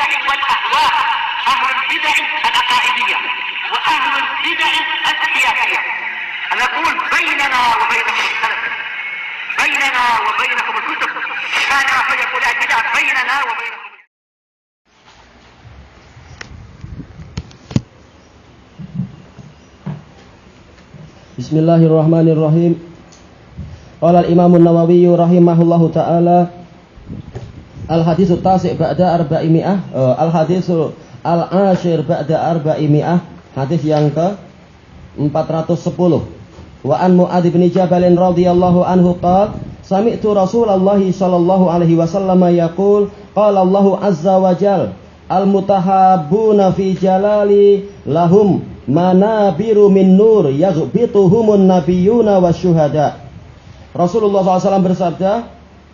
البدع والأهواء، أهل البدع العقائدية وأهل البدع السياسية. نقول بيننا وبينكم السلف، بيننا وبينكم الكتب، كان فيقول البدع بيننا وبينكم. Bismillahirrahmanirrahim. Qala al-Imam an-Nawawi rahimahullahu taala al-haditsu tasi' ba'da arba'imi'ah, al-haditsu al-ashir ba'da arba'imi'ah, hadis yang ke 410. Wa an Mu'adz bin Jabal radhiyallahu anhu qala sami'tu Rasulullah sallallahu alaihi wasallam yaqul qala Allahu azza wa jalla al-mutahabbuna fi jalali lahum manabiru min nur yaghbituhumun nabiyyuna wasyuhada. Rasulullah SAW bersabda,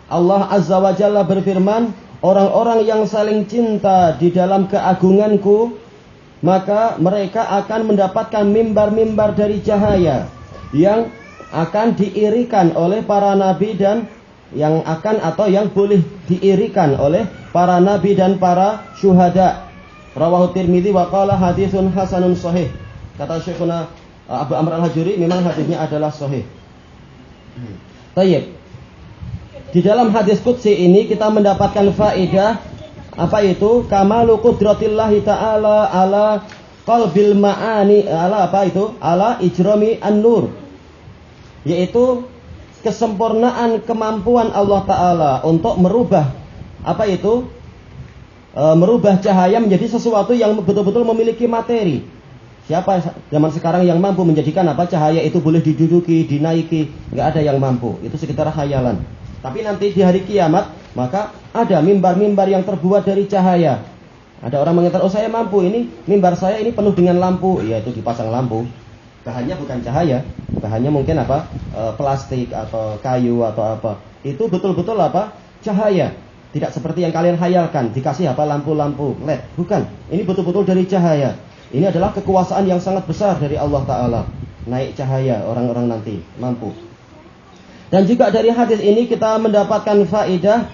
Allah Azza wa Jalla berfirman, orang-orang yang saling cinta di dalam keagunganku, maka mereka akan mendapatkan mimbar-mimbar dari cahaya yang akan diirikan oleh para nabi dan yang akan atau yang boleh diirikan oleh para nabi dan para syuhada. Rawahu Tirmidzi wa qala haditsun hasanun sahih. Kata Syekhuna Abu Amr Al-Hajuri, memang hadisnya adalah sahih. Tayyib. Di dalam hadis qudsi ini kita mendapatkan faedah apa itu? Kamalu qudratillahi ta'ala ala qalbil ma'ani, ala apa itu? Ala ijrami an-nur. Yaitu kesempurnaan kemampuan Allah Ta'ala untuk merubah apa itu? Merubah cahaya menjadi sesuatu yang betul-betul memiliki materi. Siapa zaman sekarang yang mampu menjadikan apa cahaya itu boleh diduduki, dinaiki? Enggak ada yang mampu. Itu sekitar khayalan. Tapi nanti di hari kiamat maka ada mimbar-mimbar yang terbuat dari cahaya. Ada orang mengatakan, oh saya mampu, ini mimbar saya ini penuh dengan lampu. Ya itu dipasang lampu. Bahannya bukan cahaya, bahannya mungkin apa? Plastik atau kayu atau apa. Itu betul-betul apa? Cahaya. Tidak seperti yang kalian hayalkan, dikasih apa lampu-lampu LED. Bukan, ini betul-betul dari cahaya. Ini adalah kekuasaan yang sangat besar dari Allah Ta'ala. Naik cahaya orang-orang nanti, mampu. Dan juga dari hadis ini kita mendapatkan faedah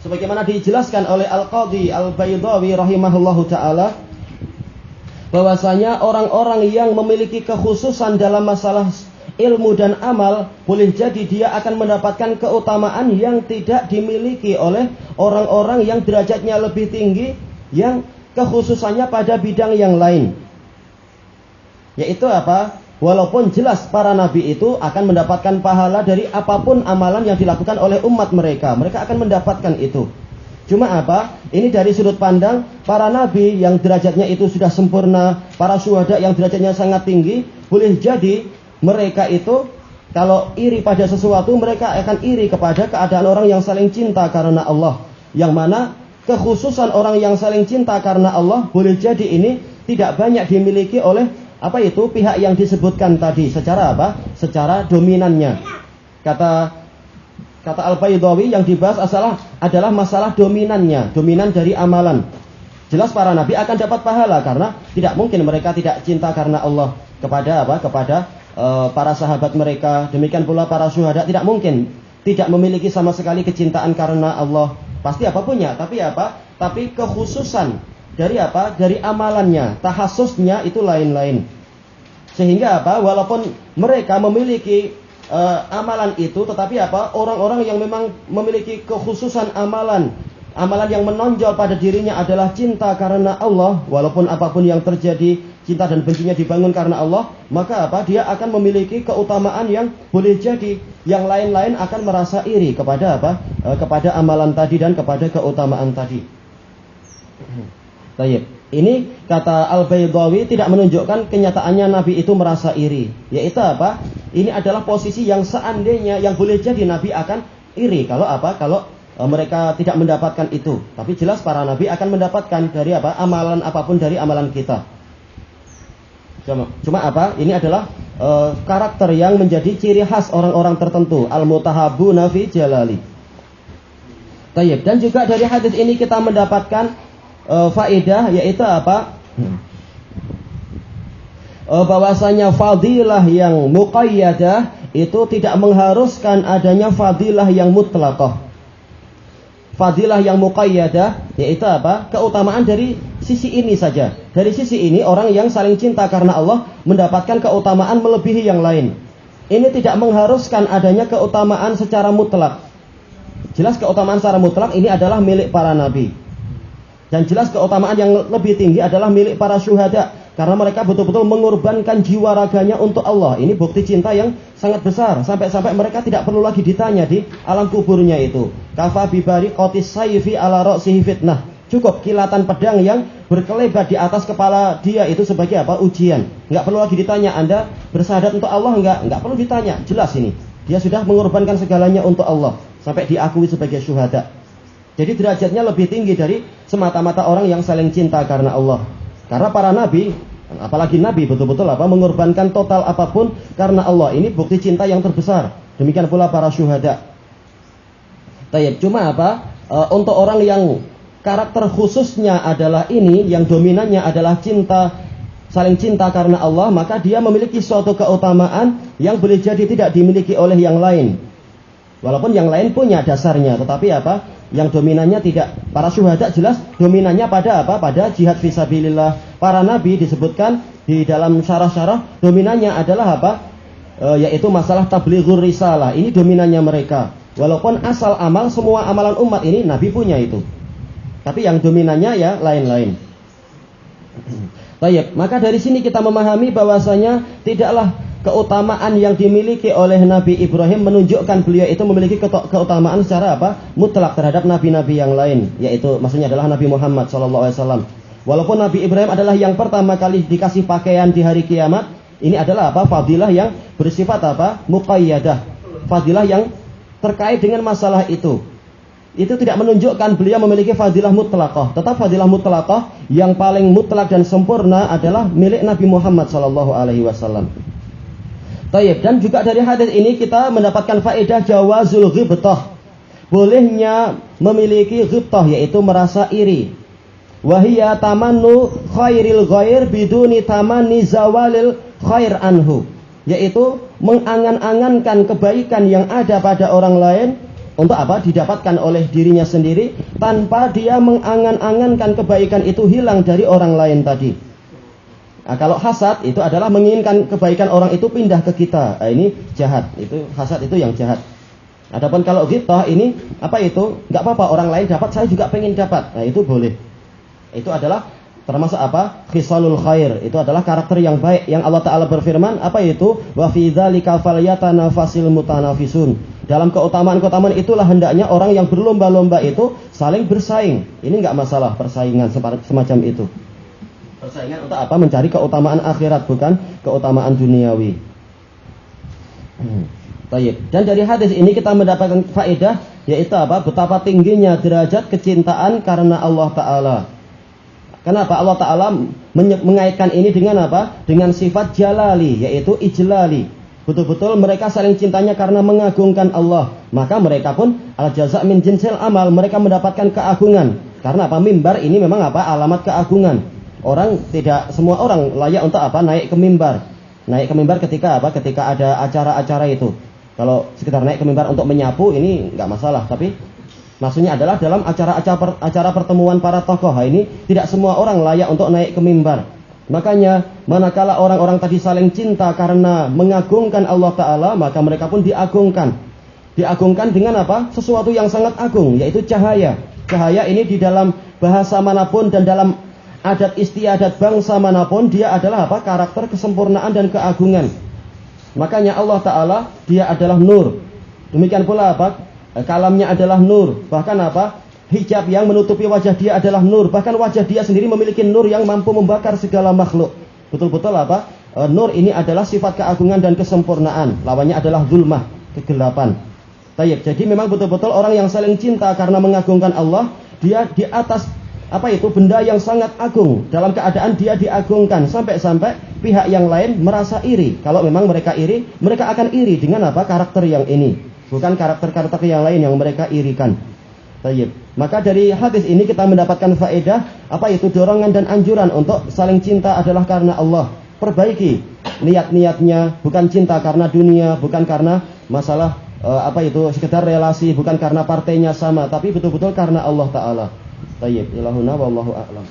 sebagaimana dijelaskan oleh Al-Qadhi Al-Baydawi rahimahullahu ta'ala, bahwasanya orang-orang yang memiliki kekhususan dalam masalah ilmu dan amal, boleh jadi dia akan mendapatkan keutamaan yang tidak dimiliki oleh orang-orang yang derajatnya lebih tinggi, yang kekhususannya pada bidang yang lain. Yaitu apa? Walaupun jelas para nabi itu akan mendapatkan pahala dari apapun amalan yang dilakukan oleh umat mereka. Mereka akan mendapatkan itu. Cuma apa? Ini dari sudut pandang para nabi yang derajatnya itu sudah sempurna, para syuhada yang derajatnya sangat tinggi, boleh jadi mereka itu kalau iri pada sesuatu, mereka akan iri kepada keadaan orang yang saling cinta karena Allah. Yang mana kekhususan orang yang saling cinta karena Allah boleh jadi ini tidak banyak dimiliki oleh apa itu pihak yang disebutkan tadi. Secara apa? Secara dominannya. Kata Al-Baydawi yang dibahas adalah masalah dominannya, dominan dari amalan. Jelas para nabi akan dapat pahala karena tidak mungkin mereka tidak cinta karena Allah kepada apa? Kepada para sahabat mereka. Demikian pula para syuhada tidak mungkin tidak memiliki sama sekali kecintaan karena Allah. Pasti apa punya, tapi apa? Tapi kekhususan dari apa? Dari amalannya, tahassusnya itu lain-lain. Sehingga apa? Walaupun mereka memiliki amalan itu, tetapi apa? Orang-orang yang memang memiliki kekhususan amalan yang menonjol pada dirinya adalah cinta karena Allah, walaupun apapun yang terjadi, cinta dan bencinya dibangun karena Allah, maka apa? Dia akan memiliki keutamaan yang boleh jadi yang lain-lain akan merasa iri kepada apa? Kepada amalan tadi dan kepada keutamaan tadi. Baik. Ini kata Al-Baydawi tidak menunjukkan kenyataannya Nabi itu merasa iri. Yaitu apa? Ini adalah posisi yang seandainya yang boleh jadi Nabi akan iri kalau apa? Kalau mereka tidak mendapatkan itu. Tapi jelas para Nabi akan mendapatkan dari apa? Amalan apapun dari amalan kita. Cuma apa? Ini adalah karakter yang menjadi ciri khas orang-orang tertentu. Al-mutahabbuna fi jalali. Tayyib. Dan juga dari hadis ini kita mendapatkan faedah, yaitu apa? Bahwasanya fadilah yang muqayyadah itu tidak mengharuskan adanya fadilah yang mutlaqah. fadilah yang muqayyadah, yaitu apa? Keutamaan dari sisi ini saja. Dari sisi ini orang yang saling cinta karena Allah mendapatkan keutamaan melebihi yang lain. Ini tidak mengharuskan adanya keutamaan secara mutlak. Jelas keutamaan secara mutlak ini adalah milik para nabi. Dan jelas keutamaan yang lebih tinggi adalah milik para syuhada, karena mereka betul-betul mengorbankan jiwa raganya untuk Allah. Ini bukti cinta yang sangat besar, sampai-sampai mereka tidak perlu lagi ditanya di alam kuburnya itu. Kafa bibari qatis sayfi ala ra'sihi fitnah. Cukup kilatan pedang yang berkelebat di atas kepala dia itu sebagai apa? Ujian. Enggak perlu lagi ditanya, Anda bersyahadat untuk Allah enggak perlu ditanya. Jelas ini. Dia sudah mengorbankan segalanya untuk Allah sampai diakui sebagai syuhada. Jadi derajatnya lebih tinggi dari semata-mata orang yang saling cinta karena Allah. Karena para nabi, apalagi nabi betul-betul apa? Mengorbankan total apapun karena Allah. Ini bukti cinta yang terbesar. Demikian pula para syuhada. Tayyib, cuma apa? Untuk orang yang karakter khususnya adalah ini, yang dominannya adalah cinta, saling cinta karena Allah, maka dia memiliki suatu keutamaan yang boleh jadi tidak dimiliki oleh yang lain. Walaupun yang lain punya dasarnya, tetapi apa? Yang dominannya tidak. Para syuhada jelas dominannya pada apa? Pada jihad fisabilillah. Para nabi disebutkan di dalam syarah-syarah dominannya adalah apa? Yaitu masalah tablighur risalah. Ini dominannya mereka. Walaupun asal amal, semua amalan umat ini nabi punya itu. Tapi yang dominannya ya lain-lain. Baik, maka dari sini kita memahami bahwasanya tidaklah keutamaan yang dimiliki oleh Nabi Ibrahim menunjukkan beliau itu memiliki keutamaan secara apa? Mutlak terhadap nabi-nabi yang lain, yaitu maksudnya adalah Nabi Muhammad SAW. Walaupun Nabi Ibrahim adalah yang pertama kali dikasih pakaian di hari kiamat, ini adalah apa? Fadilah yang bersifat apa? Muqayyadah. Fadilah yang terkait dengan masalah itu. Itu tidak menunjukkan beliau memiliki fadilah mutlaqah. Tetap fadilah mutlaqah yang paling mutlak dan sempurna adalah milik Nabi Muhammad SAW. Tayyib, dan juga dari hadis ini kita mendapatkan faedah jawazul ghibtah. Bolehnya memiliki ghibtah, yaitu merasa iri. Wahiyya tamannu khairil ghair biduni tamanni zawalil khair anhu. Yaitu mengangan-angankan kebaikan yang ada pada orang lain untuk apa? Didapatkan oleh dirinya sendiri tanpa dia mengangan-angankan kebaikan itu hilang dari orang lain tadi. Nah, kalau hasad itu adalah menginginkan kebaikan orang itu pindah ke kita. Nah, ini jahat. Itu hasad itu yang jahat. Adapun kalau ghibtah ini apa itu? Enggak apa-apa orang lain dapat, saya juga pengen dapat. Nah, itu boleh. Itu adalah termasuk apa? Khisalul khair. Itu adalah karakter yang baik yang Allah Ta'ala berfirman, apa itu? Wa fi dzalika falyatanafasil mutanafisun. Dalam keutamaan-keutamaan itulah hendaknya orang yang berlomba-lomba itu saling bersaing. Ini enggak masalah persaingan semacam itu. Persaingan untuk apa? Mencari keutamaan akhirat, bukan keutamaan duniawi. Baik. Dan dari hadis ini kita mendapatkan faedah, yaitu apa? Betapa tingginya derajat kecintaan karena Allah Ta'ala. Kenapa Allah Ta'ala mengaitkan ini dengan apa? Dengan sifat jalali, yaitu ijlali. Betul-betul mereka saling cintanya karena mengagungkan Allah. Maka mereka pun al-jaza' min jinsil amal, mereka mendapatkan keagungan. Karena apa? Mimbar ini memang apa? Alamat keagungan. Orang tidak semua orang layak untuk apa? Naik ke mimbar. Naik ke mimbar ketika apa? Ketika ada acara-acara itu. Kalau sekedar naik ke mimbar untuk menyapu ini enggak masalah, tapi maksudnya adalah dalam acara pertemuan para tokoh. Ini tidak semua orang layak untuk naik ke mimbar. Makanya manakala orang-orang tadi saling cinta karena mengagungkan Allah Ta'ala, maka mereka pun diagungkan. Diagungkan dengan apa? Sesuatu yang sangat agung, yaitu cahaya. Cahaya ini di dalam bahasa manapun dan dalam adat istiadat bangsa manapun, dia adalah apa? Karakter kesempurnaan dan keagungan. Makanya Allah Ta'ala dia adalah nur. Demikian pula apa? Kalamnya adalah nur. Bahkan apa? Hijab yang menutupi wajah dia adalah nur. Bahkan wajah dia sendiri memiliki nur yang mampu membakar segala makhluk. Betul-betul apa? Nur ini adalah sifat keagungan dan kesempurnaan. Lawannya adalah zulmah, kegelapan. Tayyib. Jadi memang betul-betul orang yang saling cinta karena mengagungkan Allah, dia di atas apa itu? Benda yang sangat agung. Dalam keadaan dia diagungkan sampai-sampai pihak yang lain merasa iri. Kalau memang mereka iri, mereka akan iri dengan apa? Karakter yang ini. Bukan karakter-karakter yang lain yang mereka irikan. Tayyib. Maka dari hadis ini kita mendapatkan faedah apa itu? Dorongan dan anjuran untuk saling cinta adalah karena Allah. Perbaiki niat-niatnya, bukan cinta karena dunia, bukan karena masalah sekedar relasi, bukan karena partainya sama, tapi betul-betul karena Allah Ta'ala. Tayyib, ilahuna wallahu a'lam.